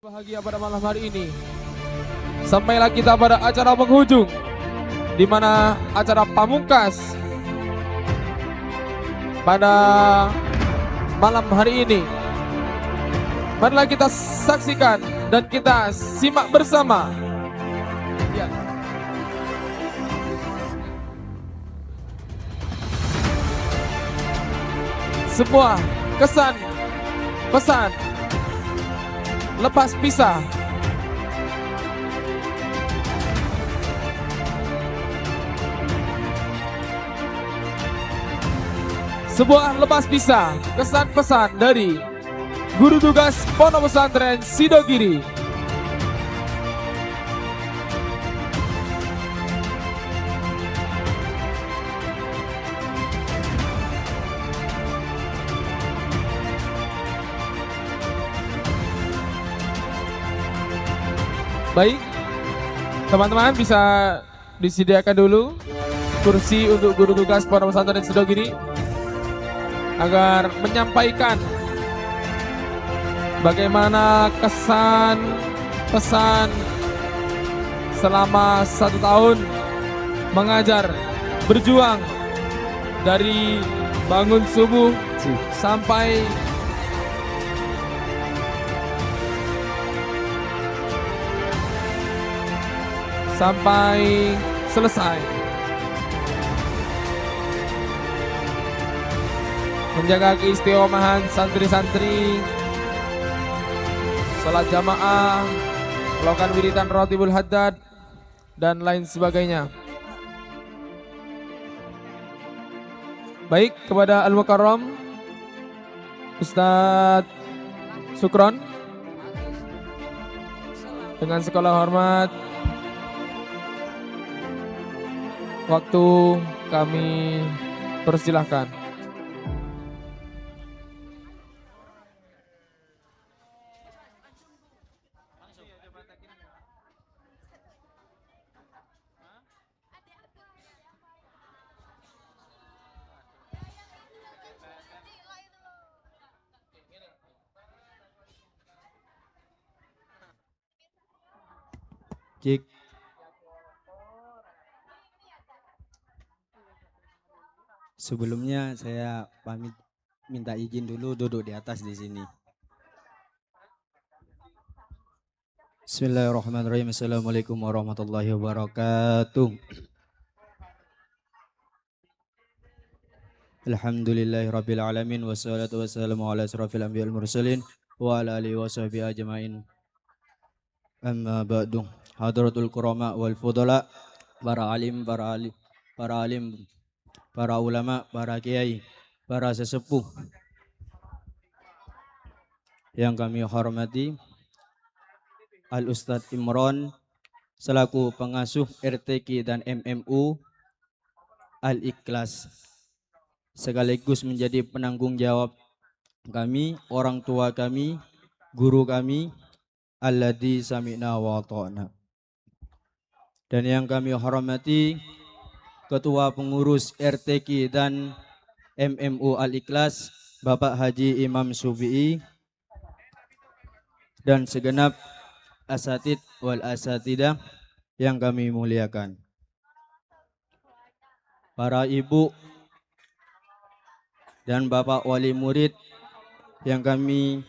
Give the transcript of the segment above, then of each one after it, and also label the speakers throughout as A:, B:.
A: Bahagia pada malam hari ini. Sampailah kita pada acara penghujung, di mana acara pamungkas pada malam hari ini. Marilah kita saksikan dan kita simak bersama. Ya. Sebuah kesan, pesan lepas pisah. Sebuah lepas pisah, kesan pesan dari Guru Tugas Pondok Pesantren Sidogiri. Baik, teman-teman bisa disediakan dulu kursi untuk Guru Tugas Pondok Pesantren Sidogiri agar menyampaikan bagaimana kesan pesan selama 1 tahun mengajar, berjuang dari bangun subuh sampai selesai. Menjaga keistiqomahan santri-santri, salat jamaah, melakukan wiridan Ratibul Haddad, dan lain sebagainya. Baik, kepada Al-Mukarram Ustadz Sukron, dengan segala hormat, waktu kami persilahkan.
B: Cik. Sebelumnya saya pamit minta izin dulu duduk di atas di sini. Bismillahirrahmanirrahim. Assalamualaikum warahmatullahi wabarakatuh. Alhamdulillahirabbil alamin wassalatu wassalamu ala asrofil anbiya'il mursalin wa ala alihi washabihi ajmain. Amma ba'du. Hadratul kurama wal fudala, para alim, para ulama, para kiai, para sesepuh yang kami hormati, Al Ustadz Imron selaku pengasuh RTQ dan MMU Al Ikhlas, sekaligus menjadi penanggung jawab kami, orang tua kami, guru kami, alladzi sami'na wa ta'na. Dan yang kami hormati Ketua Pengurus RTQ dan MMU Al Ikhlas, Bapak Haji Imam Sufi'i, dan segenap asatid wal asatidah yang kami muliakan. Para ibu dan bapak wali murid yang kami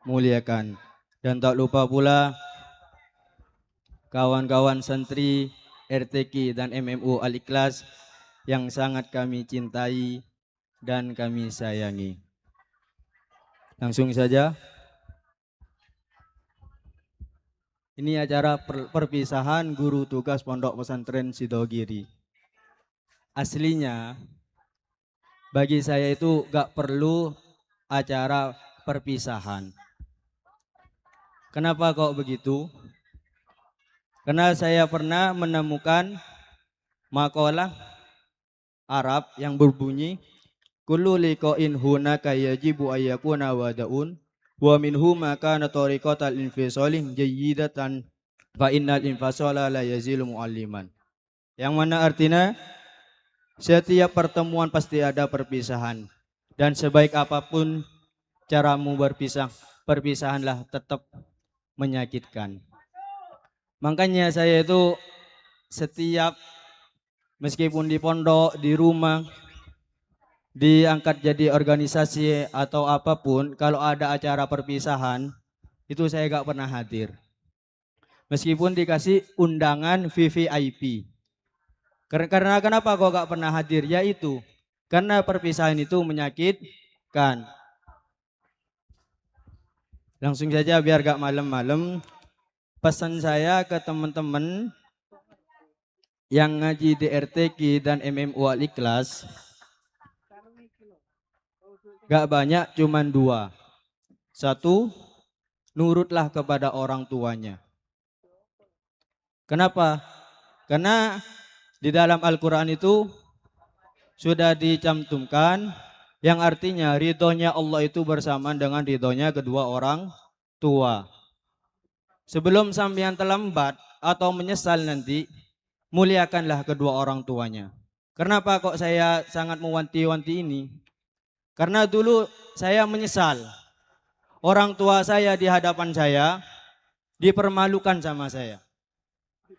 B: muliakan. Dan tak lupa pula kawan-kawan santri RTQ dan MMU Al Ikhlas yang sangat kami cintai dan kami sayangi. Langsung saja. Ini acara perpisahan Guru Tugas Pondok Pesantren Sidogiri. Aslinya bagi saya itu gak perlu acara perpisahan. Kenapa kok begitu? Karena saya pernah menemukan makalah Arab yang berbunyi kullu liqa'in hunaka yajibu ayyakuna wada'un wa minhu ma kana tariqatal infisalin jayyidatan fa innal infasala la yazilu mualliman. Yang mana artinya setiap pertemuan pasti ada perpisahan, dan sebaik apapun caramu berpisah, perpisahanlah tetap menyakitkan. Makanya saya itu setiap meskipun di pondok, di rumah, diangkat jadi organisasi atau apapun, kalau ada acara perpisahan, itu saya gak pernah hadir. Meskipun dikasih undangan VVIP. Karena kenapa kok gak pernah hadir? Yaitu karena perpisahan itu menyakitkan. Langsung saja biar gak malam-malam, pesan saya ke teman-teman yang ngaji di RTQ dan MMU Al-Ikhlas, gak banyak, cuman 2. 1, nurutlah kepada orang tuanya. Kenapa? Karena di dalam Al-Quran itu sudah dicantumkan yang artinya ridhonya Allah itu bersamaan dengan ridhonya kedua orang tua. Sebelum sampean terlambat atau menyesal nanti, muliakanlah kedua orang tuanya. Kenapa kok saya sangat mewanti-wanti ini? Karena dulu saya menyesal. Orang tua saya di hadapan saya dipermalukan sama saya.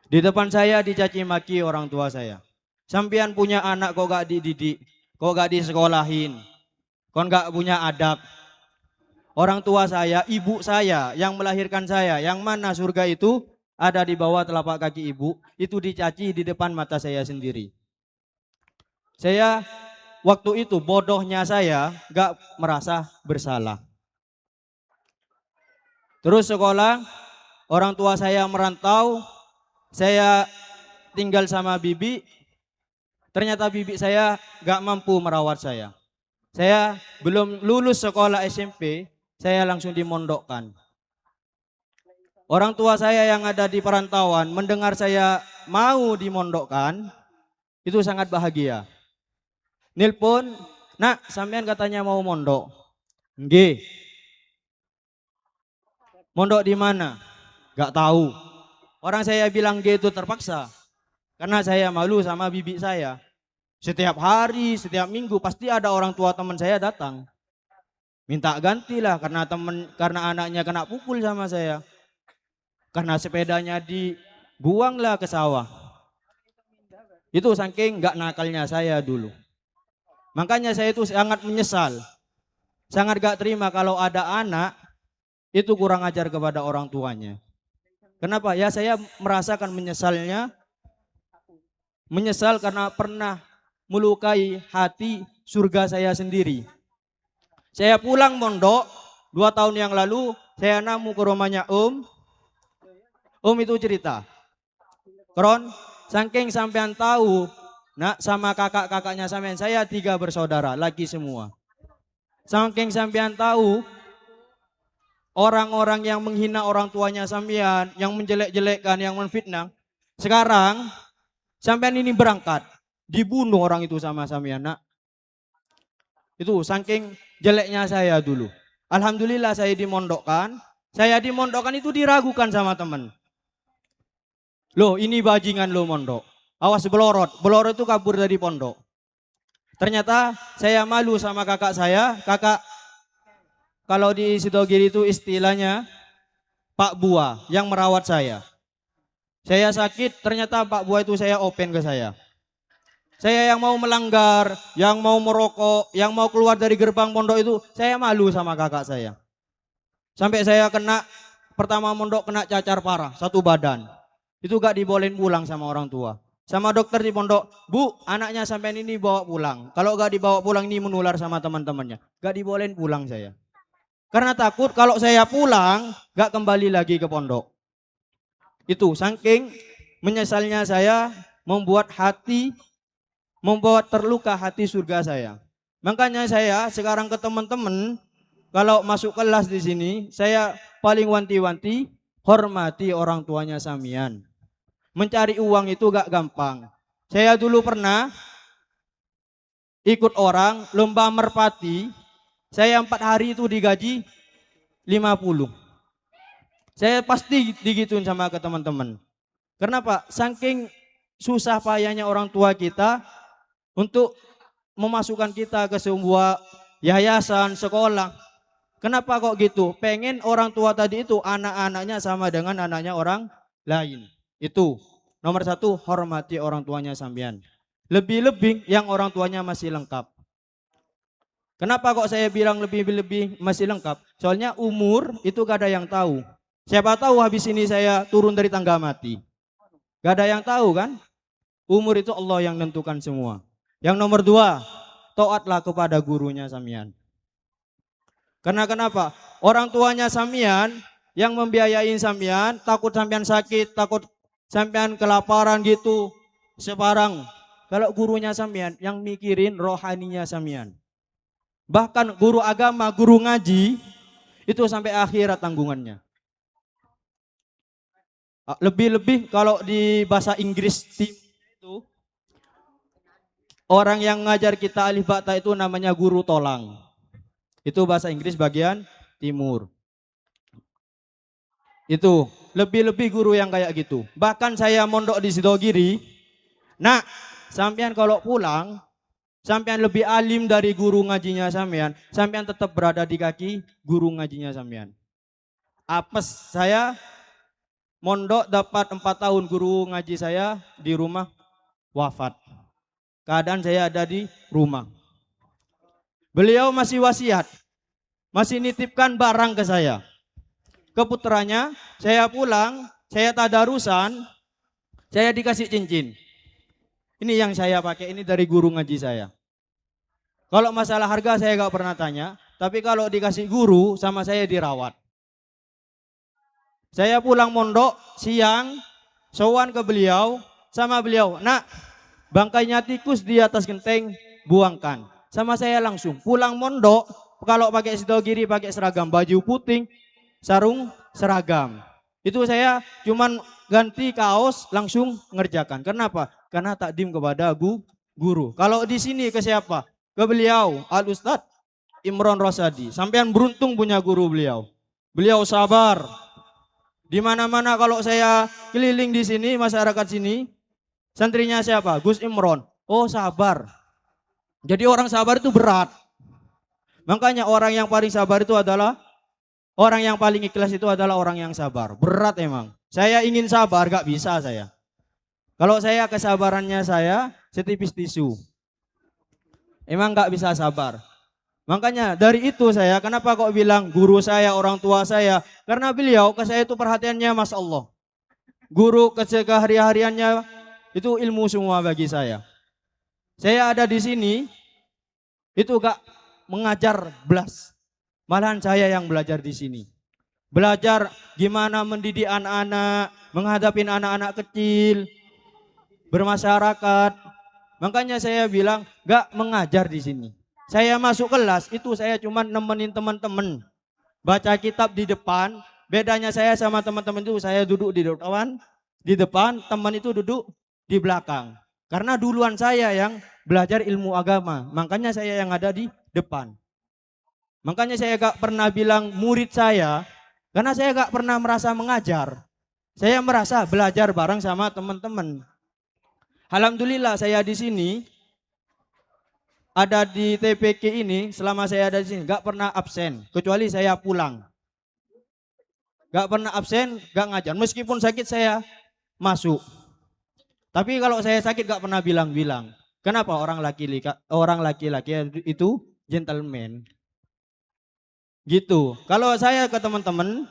B: Di depan saya dicaci maki orang tua saya. Sampean punya anak kok gak dididik, kok gak disekolahin, kok gak punya adab. Orang tua saya, ibu saya yang melahirkan saya, yang mana surga itu ada di bawah telapak kaki ibu, itu dicaci di depan mata saya sendiri. Saya waktu itu bodohnya saya gak merasa bersalah. Terus sekolah, orang tua saya merantau, saya tinggal sama bibi. Ternyata bibi saya gak mampu merawat saya. Saya belum lulus sekolah SMP, saya langsung dimondokkan. Orang tua saya yang ada di perantauan mendengar saya mau dimondokkan, itu sangat bahagia. Nelpon, nak sampean katanya mau mondok. Nggih. Mondok di mana? Gak tahu. Orang saya bilang G itu terpaksa. Karena saya malu sama bibi saya. Setiap hari, setiap minggu pasti ada orang tua teman saya datang. Minta gantilah karena anaknya kena pukul sama saya. Karena sepedanya dibuanglah ke sawah. Itu saking gak nakalnya saya dulu. Makanya saya itu sangat menyesal. Sangat gak terima kalau ada anak itu kurang ajar kepada orang tuanya. Kenapa? Ya saya merasakan menyesalnya. Menyesal karena pernah melukai hati surga saya sendiri. Saya pulang mondok 2 tahun yang lalu, saya namu ke rumahnya Om itu cerita. Kron, saking sampean tahu, nak sama kakak-kakaknya sampean, saya 3 bersaudara, laki semua. Saking sampean tahu, orang-orang yang menghina orang tuanya sampean, yang menjelek-jelekkan, yang menfitnah, sekarang sampean ini berangkat, dibunuh orang itu sama sampean, nak. Itu saking jeleknya saya dulu. Alhamdulillah saya dimondokkan. Saya dimondokkan itu diragukan sama teman. Loh ini bajingan lo mondok. Awas belorot. Belorot itu kabur dari pondok. Ternyata saya malu sama kakak saya. Kakak kalau di Sidogiri itu istilahnya Pak Bua yang merawat saya. Saya sakit ternyata Pak Bua itu saya open ke saya. Saya yang mau melanggar, yang mau merokok, yang mau keluar dari gerbang pondok itu, saya malu sama kakak saya. Sampai saya pertama mondok kena cacar parah, 1 badan. Itu gak dibolehin pulang sama orang tua. Sama dokter di pondok, Bu, anaknya sampai ini bawa pulang. Kalau gak dibawa pulang ini menular sama teman-temannya. Gak dibolehin pulang saya. Karena takut kalau saya pulang, gak kembali lagi ke pondok. Itu saking menyesalnya saya membuat terluka hati surga saya. Makanya saya sekarang ke teman-teman kalau masuk kelas di sini saya paling wanti-wanti hormati orang tuanya samian. Mencari uang itu gak gampang. Saya dulu pernah ikut orang lomba merpati. Saya 4 hari itu digaji 50. Saya pasti digituin sama ke teman-teman. Kenapa? Saking susah payahnya orang tua kita untuk memasukkan kita ke sebuah yayasan, sekolah. Kenapa kok gitu? Pengen orang tua tadi itu anak-anaknya sama dengan anaknya orang lain. Itu nomor satu, hormati orang tuanya sampean. Lebih-lebih yang orang tuanya masih lengkap. Kenapa kok saya bilang lebih-lebih masih lengkap? Soalnya umur itu gak ada yang tahu. Siapa tahu habis ini saya turun dari tangga mati. Gak ada yang tahu kan? Umur itu Allah yang nentukan semua. Yang nomor dua, taatlah kepada gurunya sampean. Karena kenapa? Orang tuanya sampean yang membiayain sampean, takut sampean sakit, takut sampean kelaparan gitu, sebarang. Kalau gurunya sampean yang mikirin rohaninya sampean. Bahkan guru agama, guru ngaji itu sampai akhirat tanggungannya. Lebih-lebih kalau di bahasa Inggris itu orang yang ngajar kita alif ba ta itu namanya guru tolang. Itu bahasa Inggris bagian timur. Itu lebih-lebih guru yang kayak gitu. Bahkan saya mondok di Sidogiri. Nah, sampean kalau pulang, sampean lebih alim dari guru ngajinya sampean, sampean tetap berada di kaki guru ngajinya sampean. Apes saya mondok dapat 4 tahun, guru ngaji saya di rumah wafat. Keadaan saya ada di rumah. Beliau masih wasiat, masih nitipkan barang ke saya. Ke putranya, saya pulang, saya tadarusan, saya dikasih cincin. Ini yang saya pakai, ini dari guru ngaji saya. Kalau masalah harga saya gak pernah tanya, tapi kalau dikasih guru sama saya dirawat. Saya pulang mondok siang, sowan ke beliau, sama beliau, nak, bangkainya tikus di atas genteng, buangkan. Sama saya langsung pulang mondok, kalau pakai Sidogiri pakai seragam, baju putih, sarung seragam. Itu saya cuman ganti kaos langsung ngerjakan. Kenapa? Karena takdim kepada guru. Kalau di sini ke siapa? Ke beliau, Al Ustadz Imron Rosadi. Sampean beruntung punya guru beliau. Beliau sabar. Di mana-mana kalau saya keliling di sini, masyarakat sini, santrinya siapa? Gus Imron. Oh, sabar. Jadi orang sabar itu berat. Makanya orang yang paling sabar itu adalah, orang yang paling ikhlas itu adalah orang yang sabar. Berat emang. Saya ingin sabar, gak bisa saya. Kalau saya kesabarannya saya setipis tisu. Emang gak bisa sabar. Makanya dari itu saya, kenapa kok bilang guru saya, orang tua saya? Karena beliau ke saya itu perhatiannya Masya Allah. Guru kesehari-hariannya itu ilmu semua bagi saya. Saya ada di sini, itu gak mengajar belas. Malahan saya yang belajar di sini. Belajar gimana mendidik anak-anak, menghadapi anak-anak kecil, bermasyarakat. Makanya saya bilang gak mengajar di sini. Saya masuk kelas itu saya cuma nemenin teman-teman. Baca kitab di depan. Bedanya saya sama teman-teman itu, saya duduk di depan, teman itu duduk di belakang. Karena duluan saya yang belajar ilmu agama, makanya saya yang ada di depan. Makanya saya gak pernah bilang murid saya, karena saya gak pernah merasa mengajar. Saya merasa belajar bareng sama teman-teman. Alhamdulillah saya di sini, ada di TPK ini, selama saya ada di sini gak pernah absen, kecuali saya pulang. Gak pernah absen, gak ngajar. Meskipun sakit saya masuk. Tapi kalau saya sakit gak pernah bilang-bilang. Kenapa? Orang laki-laki itu gentleman. Gitu. Kalau saya ke teman-teman,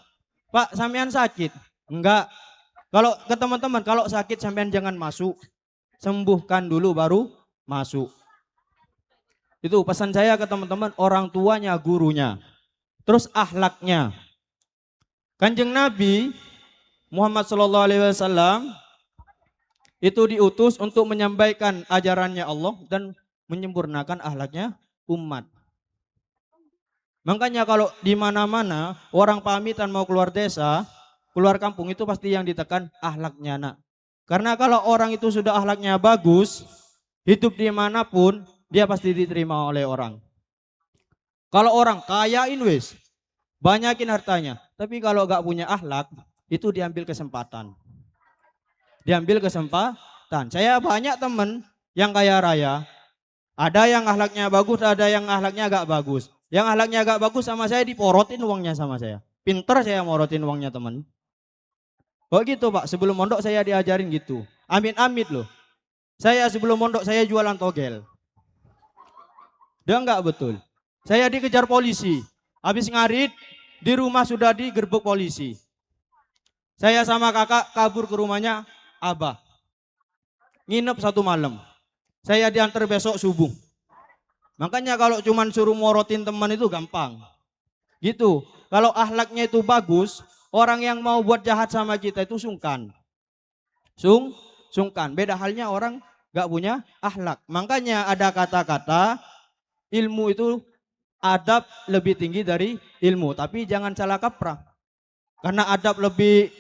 B: Pak, sampean sakit? Enggak. Kalau ke teman-teman, kalau sakit sampean jangan masuk. Sembuhkan dulu baru masuk. Itu pesan saya ke teman-teman, orang tuanya, gurunya. Terus akhlaknya. Kanjeng Nabi Muhammad SAW itu diutus untuk menyampaikan ajarannya Allah dan menyempurnakan akhlaknya umat. Makanya kalau di mana-mana orang pamitan mau keluar desa, keluar kampung itu pasti yang ditekan akhlaknya, nak. Karena kalau orang itu sudah akhlaknya bagus, hidup dimanapun dia pasti diterima oleh orang. Kalau orang kayain wis, banyakin hartanya, tapi kalau gak punya akhlak itu diambil kesempatan. Diambil kesempatan. Saya banyak teman yang kaya raya, ada yang akhlaknya bagus, ada yang akhlaknya gak bagus. Yang akhlaknya agak bagus sama saya diporotin uangnya sama saya. Pinter saya morotin uangnya teman. Oh gitu Pak, sebelum mondok saya diajarin gitu. Amit-amit loh. Saya sebelum mondok saya jualan togel. Dia enggak betul. Saya dikejar polisi. Habis ngarit, di rumah sudah digerbek polisi. Saya sama kakak kabur ke rumahnya Abah. Nginep 1 malam. Saya diantar besok subuh. Makanya kalau cuman suruh morotin teman itu gampang. Gitu. Kalau akhlaknya itu bagus, orang yang mau buat jahat sama kita itu sungkan. Sungkan. Beda halnya orang gak punya akhlak. Makanya ada kata-kata ilmu itu adab lebih tinggi dari ilmu. Tapi jangan salah kaprah. Karena adab lebih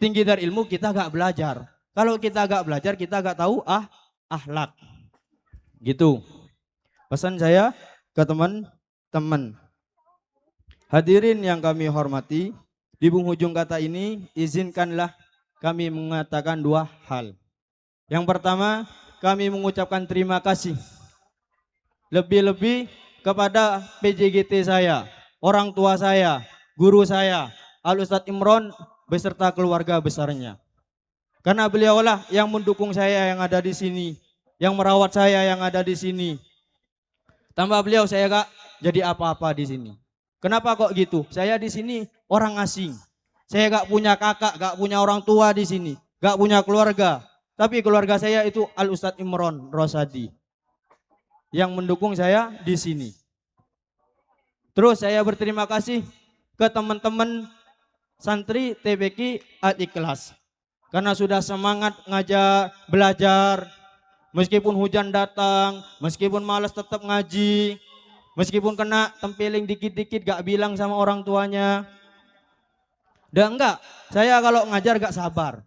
B: tinggi dari ilmu kita gak belajar. Kalau kita gak belajar kita gak tahu akhlak. Gitu. Pesan saya ke teman-teman. Hadirin yang kami hormati, di penghujung kata ini izinkanlah kami mengatakan 2 hal. Yang pertama, kami mengucapkan terima kasih lebih-lebih kepada PJGT saya, orang tua saya, guru saya, Al Ustadz Imron beserta keluarga besarnya. Karena beliaulah yang mendukung saya yang ada di sini, yang merawat saya yang ada di sini. Tanpa beliau saya gak jadi apa-apa di sini. Kenapa kok gitu? Saya di sini orang asing. Saya gak punya kakak, gak punya orang tua di sini, gak punya keluarga. Tapi keluarga saya itu Al Ustadz Imron Rosadi yang mendukung saya di sini. Terus saya berterima kasih ke teman-teman santri TPQ Al Ikhlas karena sudah semangat ngajak belajar. Meskipun hujan datang, meskipun malas tetap ngaji, meskipun kena tempeling dikit-dikit gak bilang sama orang tuanya. Dan enggak, saya kalau ngajar gak sabar.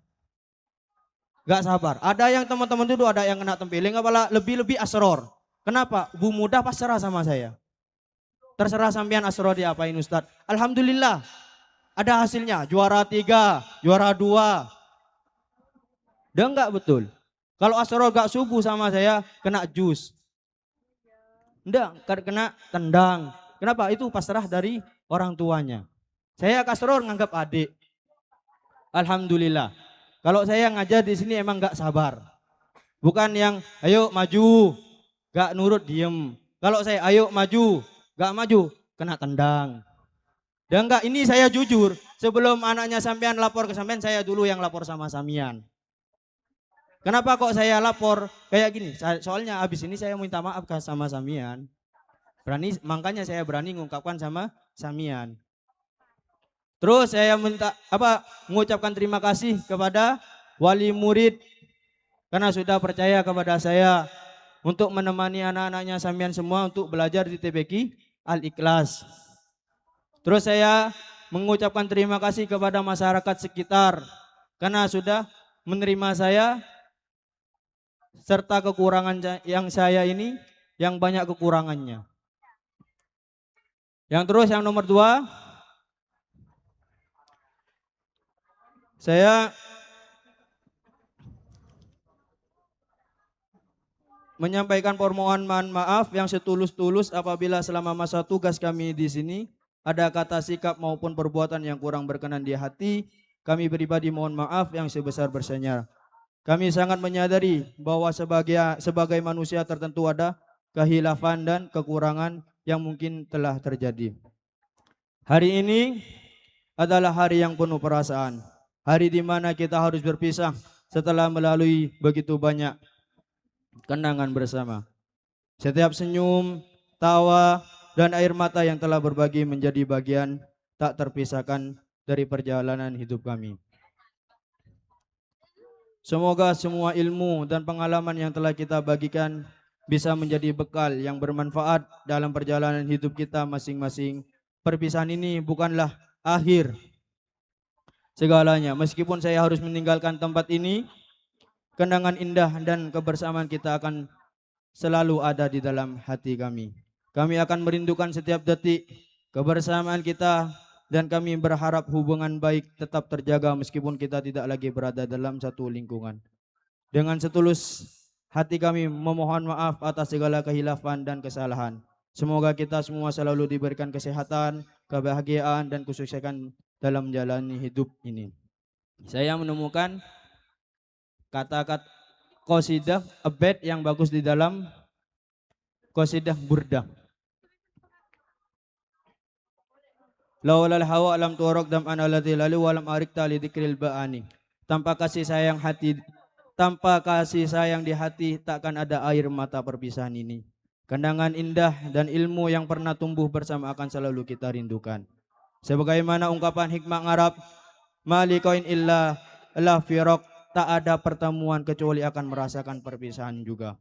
B: Gak sabar. Ada yang teman-teman itu ada yang kena tempeling, apalah lebih-lebih asror. Kenapa? Bu muda pasrah sama saya. Terserah sampean asror diapain Ustadz. Alhamdulillah, ada hasilnya. Juara 3, juara 2. Dan enggak betul. Kalau asror gak subuh sama saya, kena jus. Enggak, kena tendang. Kenapa? Itu pasrah dari orang tuanya. Saya kasror nganggap adik. Alhamdulillah. Kalau saya ngajar di sini emang gak sabar. Bukan yang ayo maju, gak nurut diem. Kalau saya ayo maju, gak maju, kena tendang. Dan enggak, ini saya jujur. Sebelum anaknya sampean lapor ke sampean, saya dulu yang lapor sama Samian. Kenapa kok saya lapor kayak gini? Soalnya habis ini saya minta maaf sama Samian. Makanya saya berani mengungkapkan sama Samian. Terus saya mengucapkan terima kasih kepada wali murid karena sudah percaya kepada saya untuk menemani anak-anaknya Samian semua untuk belajar di TPQ Al Ikhlas. Terus saya mengucapkan terima kasih kepada masyarakat sekitar karena sudah menerima saya serta kekurangan yang saya ini yang banyak kekurangannya. Yang nomor 2, saya menyampaikan permohonan maaf yang setulus-tulus apabila selama masa tugas kami di sini ada kata sikap maupun perbuatan yang kurang berkenan di hati. Kami pribadi mohon maaf yang sebesar-besarnya. Kami sangat menyadari bahwa sebagai manusia tertentu ada kehilafan dan kekurangan yang mungkin telah terjadi. Hari ini adalah hari yang penuh perasaan. Hari di mana kita harus berpisah setelah melalui begitu banyak kenangan bersama. Setiap senyum, tawa, dan air mata yang telah berbagi menjadi bagian tak terpisahkan dari perjalanan hidup kami. Semoga semua ilmu dan pengalaman yang telah kita bagikan bisa menjadi bekal yang bermanfaat dalam perjalanan hidup kita masing-masing. Perpisahan ini bukanlah akhir segalanya. Meskipun saya harus meninggalkan tempat ini, kenangan indah dan kebersamaan kita akan selalu ada di dalam hati kami. Kami akan merindukan setiap detik kebersamaan kita dan kami berharap hubungan baik tetap terjaga meskipun kita tidak lagi berada dalam satu lingkungan. Dengan setulus hati kami memohon maaf atas segala kehilafan dan kesalahan. Semoga kita semua selalu diberikan kesehatan, kebahagiaan, dan kesuksesan dalam menjalani hidup ini. Saya menemukan kata-kata qasidah abad yang bagus di dalam qasidah Burdah. Laulal hawa alam turok dam analati lalu walam arik tali dikril ba'ani. Tanpa kasih sayang di hati takkan ada air mata perpisahan ini. Kenangan indah dan ilmu yang pernah tumbuh bersama akan selalu kita rindukan. Sebagaimana ungkapan hikmah Arab, malikoin illa la firaq, tak ada pertemuan kecuali akan merasakan perpisahan juga.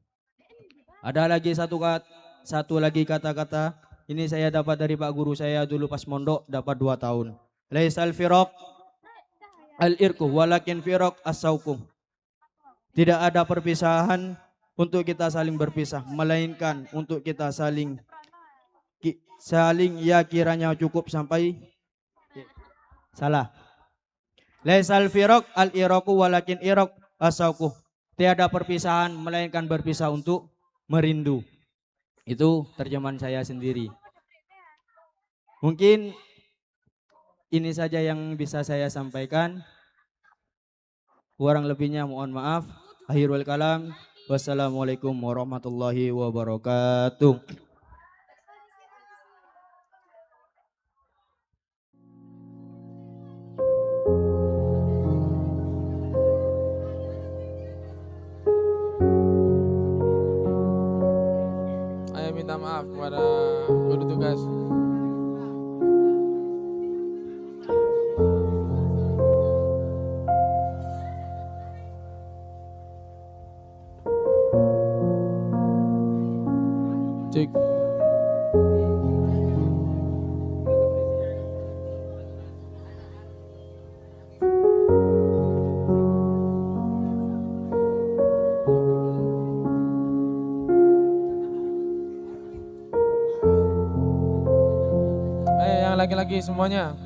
B: Ada lagi satu lagi kata-kata. Ini saya dapat dari Pak Guru saya dulu pas mondok, dapat 2 tahun. Laisal firaq al-irku walakin firaq as-sauku. Tidak ada perpisahan untuk kita saling berpisah, melainkan untuk kita saling ya kiranya cukup sampai salah. Laisal firaq al-iraqu walakin iraq as-sauku. Tiada perpisahan melainkan berpisah untuk merindu. Itu terjemahan saya sendiri. Mungkin ini saja yang bisa saya sampaikan. Kurang lebihnya mohon maaf. Akhirul kalam. Wassalamualaikum warahmatullahi wabarakatuh.
A: Saya minta maaf kepada guru tugas. Cek. Yang laki-laki semuanya.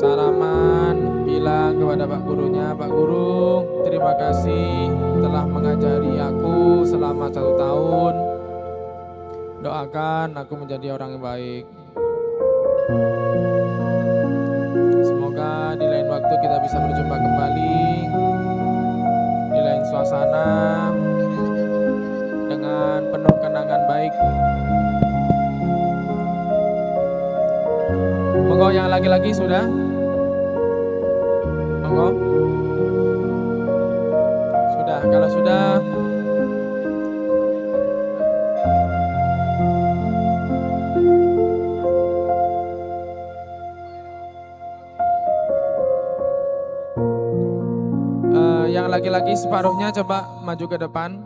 A: Salaman bilang kepada Pak Gurunya, Pak Guru, terima kasih telah mengajari aku selama 1 tahun. Doakan aku menjadi orang yang baik. Semoga di lain waktu kita bisa berjumpa kembali di lain suasana dengan penuh kenangan baik. Monggo yang laki-laki sudah? Monggo. Sudah, kalau sudah yang laki-laki separuhnya coba maju ke depan.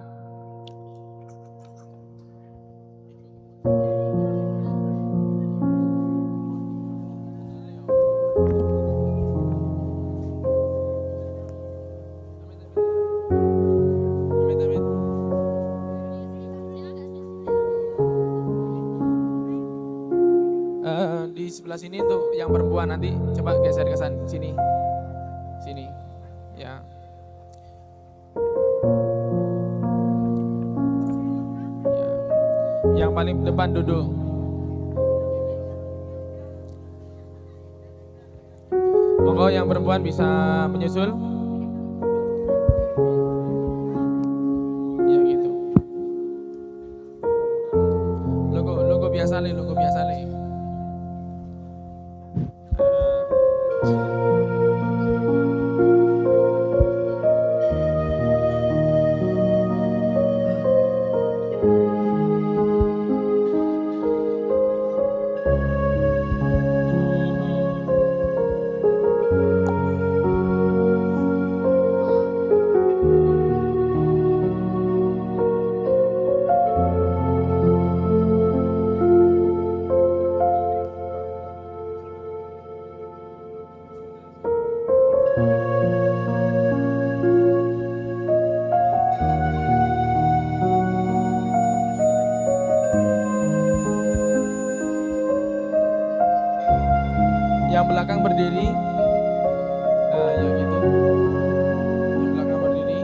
A: Di sebelah sini untuk yang perempuan, nanti coba geser ke sini. Sini. Ya. Yang paling depan duduk. Monggo yang perempuan bisa menyusul. Ya gitu. Logo biasa le. Yang belakang berdiri. Nah, ya gitu. Yang belakang berdiri.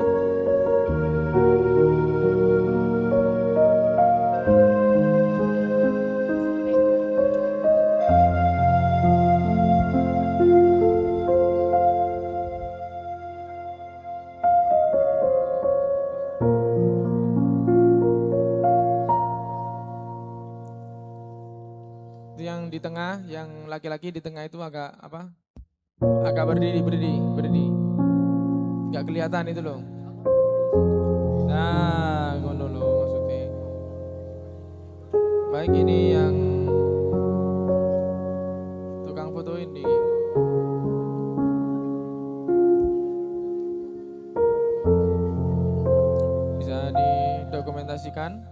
A: Itu yang di tengah, yang laki-laki di tengah itu agak apa? Agak berdiri. Nggak kelihatan itu loh. Nah, ngono loh maksudnya. Baik, ini yang tukang fotoin di bisa didokumentasikan.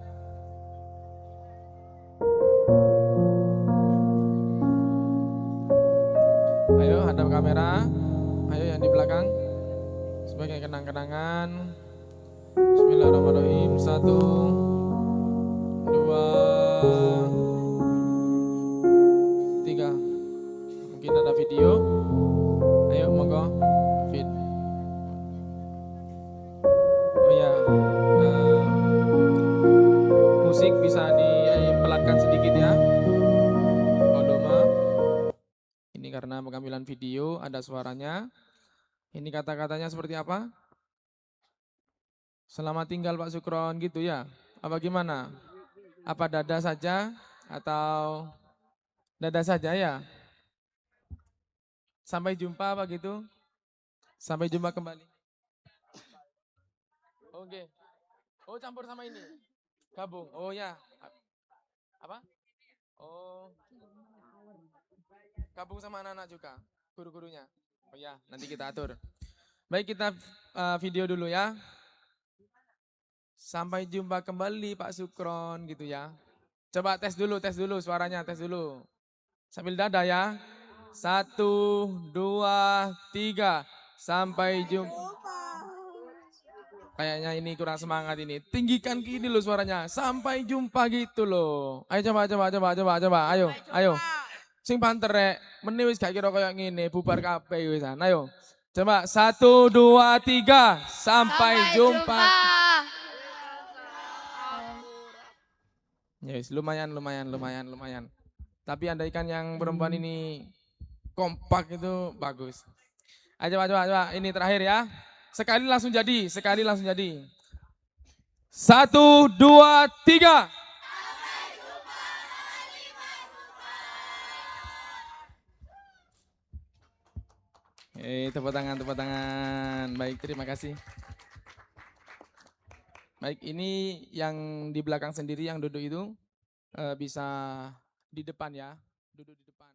A: Ayo hadap kamera. Ayo yang di belakang. Sebagai kenang-kenangan. Bismillahirrahmanirrahim. 1, 2, 3. Mungkin ada video. Ayo monggo. Fit. Oh ya. Musik bisa dipelankan sedikit ya. Volume. Ini karena pengambilan video ada suaranya. Ini kata-katanya seperti apa? Selamat tinggal Pak Sukron gitu ya. Apa gimana? Apa dada saja atau dada saja ya? Sampai jumpa apa gitu? Sampai jumpa kembali. Oke. Oh, campur sama ini. Gabung. Oh ya. Apa? Oh. Gabung sama anak-anak juga. Guru-gurunya. Oh ya, nanti kita atur. Baik, kita video dulu ya. Sampai jumpa kembali Pak Sukron gitu ya. Coba tes dulu suaranya, tes dulu. Sambil dada ya. 1, 2, 3. Sampai jumpa. Kayaknya ini kurang semangat ini. Tinggikan gini loh suaranya. Sampai jumpa gitu loh. Ayo coba. Ayo. Sing banter rek. Meni wis gak kira koyo ngene, bubar kabeh wisan. Ayo. Coba 1, 2, 3. Sampai jumpa. Yes, lumayan. Tapi andaikan yang perempuan ini kompak itu bagus. Ayo coba. Ini terakhir ya. Sekali langsung jadi. 1, 2, 3. Tepuk tangan. Baik, terima kasih. Baik, ini yang di belakang sendiri yang duduk itu bisa di depan ya. Duduk di depan.